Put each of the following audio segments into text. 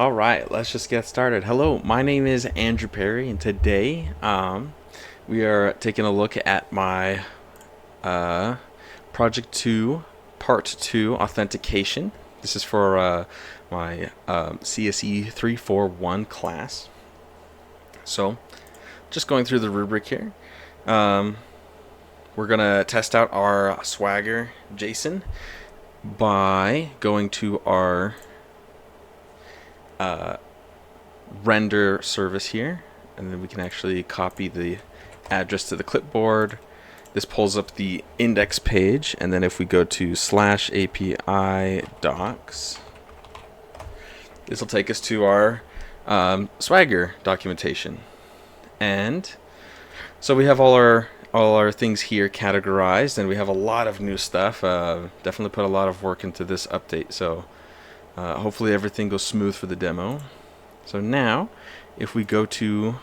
All right, let's just get started. Hello, my name is Andrew Perry, and today we are taking a look at my uh, Project 2, Part 2 authentication. This is for my CSE 341 class. So, just going through the rubric here. We're going to test out our Swagger JSON by going to our render service here, and then we can actually copy the address to the clipboard. This pulls up the index page, and then if we go to /API docs, this will take us to our Swagger documentation. And so we have all our things here categorized, and we have a lot of new stuff. Definitely put a lot of work into this update, so hopefully everything goes smooth for the demo. So now, if we go to...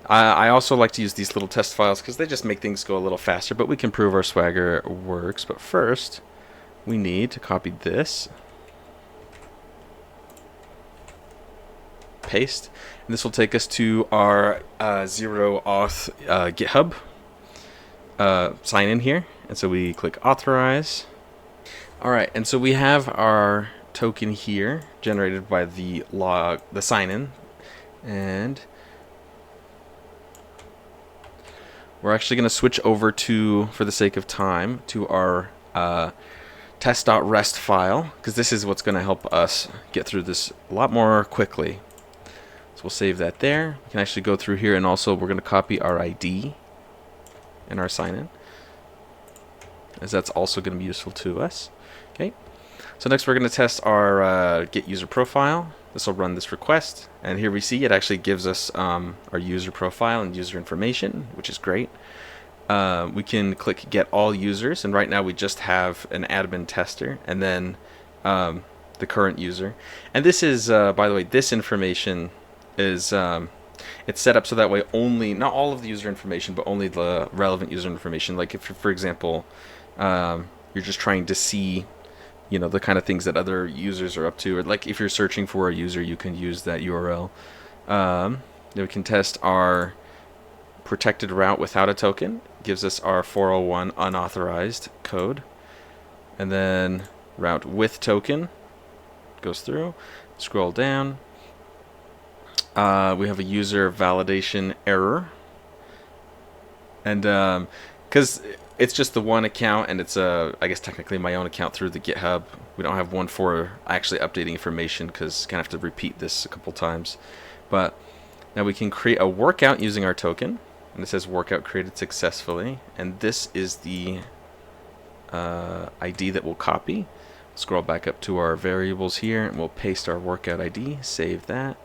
I also like to use these little test files because they just make things go a little faster, but we can prove our Swagger works. But first, we need to copy this, paste, and this will take us to our zero auth GitHub sign in here. And so we click authorize. Alright, and so we have our token here generated by the sign in, and we're actually going to switch over to, for the sake of time, to our test.rest file, because this is what's going to help us get through this a lot more quickly. So we'll save that there. We can actually go through here, and also we're going to copy our ID and our sign in, as that's also going to be useful to us. Okay. So next we're going to test our get user profile. This will run this request, and here we see it actually gives us our user profile and user information, which is great. We can click get all users, and right now we just have an admin tester and then the current user. And this is, by the way, this information is it's set up so that way only, not all of the user information, but only the relevant user information. Like if, for example, you're just trying to see, you know, the kind of things that other users are up to, or like if you're searching for a user, you can use that URL. Then we can test our protected route without a token. It gives us our 401 unauthorized code, and then route with token goes through. Scroll down. We have a user validation error, and because it's just the one account, and it's I guess technically my own account through the GitHub. We don't have one for actually updating information because kind of have to repeat this a couple times. But now we can create a workout using our token, and it says workout created successfully, and this is the ID that we'll copy. Scroll back up to our variables here, and we'll paste our workout ID, save that.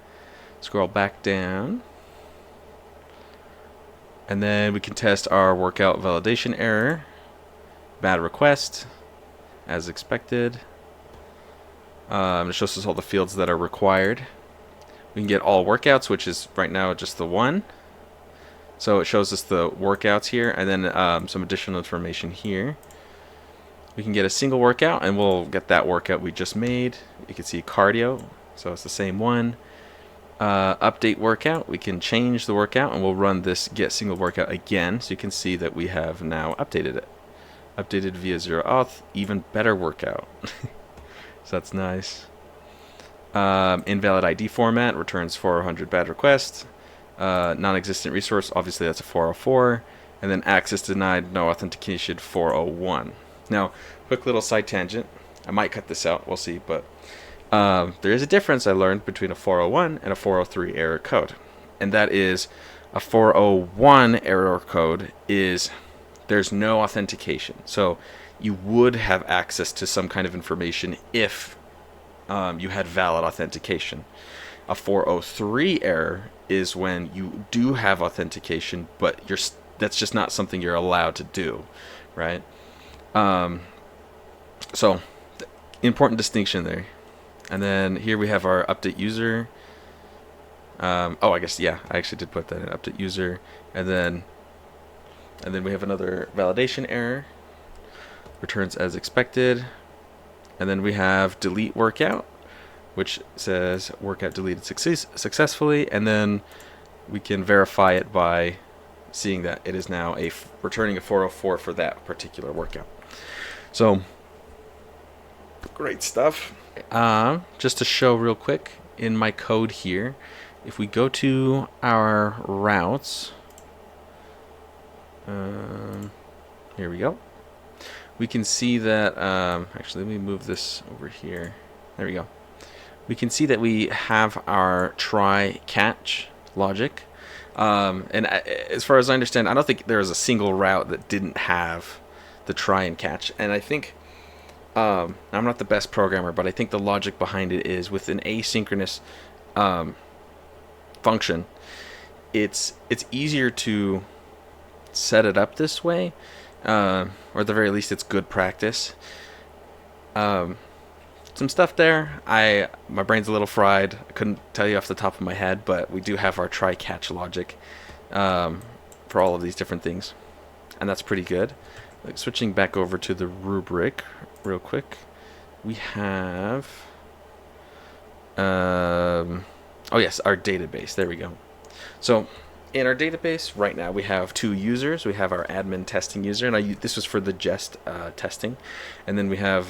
Scroll back down, and then we can test our workout validation error. Bad request, as expected. It shows us all the fields that are required. We can get all workouts, which is right now just the one. So it shows us the workouts here, and then some additional information here. We can get a single workout, and we'll get that workout we just made. You can see cardio, so it's the same one. Update workout, we can change the workout, and we'll run this get single workout again, so you can see that we have now updated it. Updated via zero auth, even better workout. So that's nice. Invalid ID format returns 400 bad request. Non-existent resource, obviously that's a 404. And then access denied, no authentication, 401. Now, quick little side tangent. I might cut this out, we'll see, but there is a difference I learned between a 401 and a 403 error code. And that is, a 401 error code is there's no authentication. So you would have access to some kind of information if you had valid authentication. A 403 error is when you do have authentication, but that's just not something you're allowed to do, right? So important distinction there. And then here we have our update user. I guess, yeah, I actually did put that in, update user. And then we have another validation error. Returns as expected. And then we have delete workout. which says workout deleted successfully, and then we can verify it by seeing that it is now returning a 404 for that particular workout. So great stuff. Just to show real quick in my code here, if we go to our routes, here we go. We can see that, actually let me move this over here. There we go. We can see that we have our try catch logic. And as far as I understand, I don't think there is a single route that didn't have the try and catch. And I think, I'm not the best programmer, but I think the logic behind it is with an asynchronous function, it's easier to set it up this way, or at the very least it's good practice. Some stuff there, my brain's a little fried. I couldn't tell you off the top of my head, but we do have our try catch logic for all of these different things, and that's pretty good. Like, switching back over to the rubric real quick, we have oh yes, our database. There we go. So in our database right now, we have two users. We have our admin testing user, and this was for the jest testing, and then we have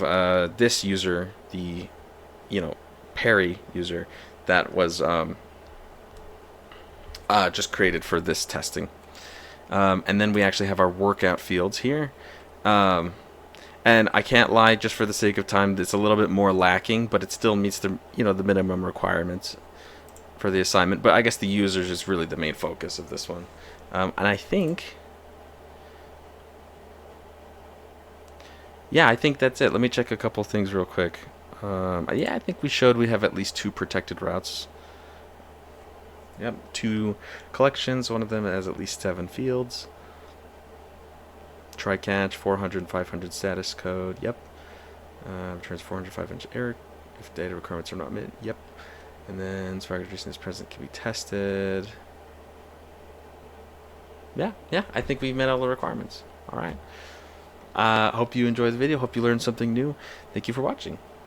this user, the Perry user, that was just created for this testing. And then we actually have our workout fields here. And I can't lie, just for the sake of time, it's a little bit more lacking, but it still meets the the minimum requirements for the assignment. But I guess the users is really the main focus of this one. And I think, yeah, I think that's it. Let me check a couple things real quick. Yeah, I think we showed we have at least 2 protected routes. Yep, 2 collections. One of them has at least 7 fields. Try catch, 400 and 500 status code. Yep. Returns 400, 500 error if data requirements are not met. Yep. And then Swagger Jason is present can be tested. Yeah, I think we've met all the requirements. All right. Hope you enjoyed the video. Hope you learned something new. Thank you for watching.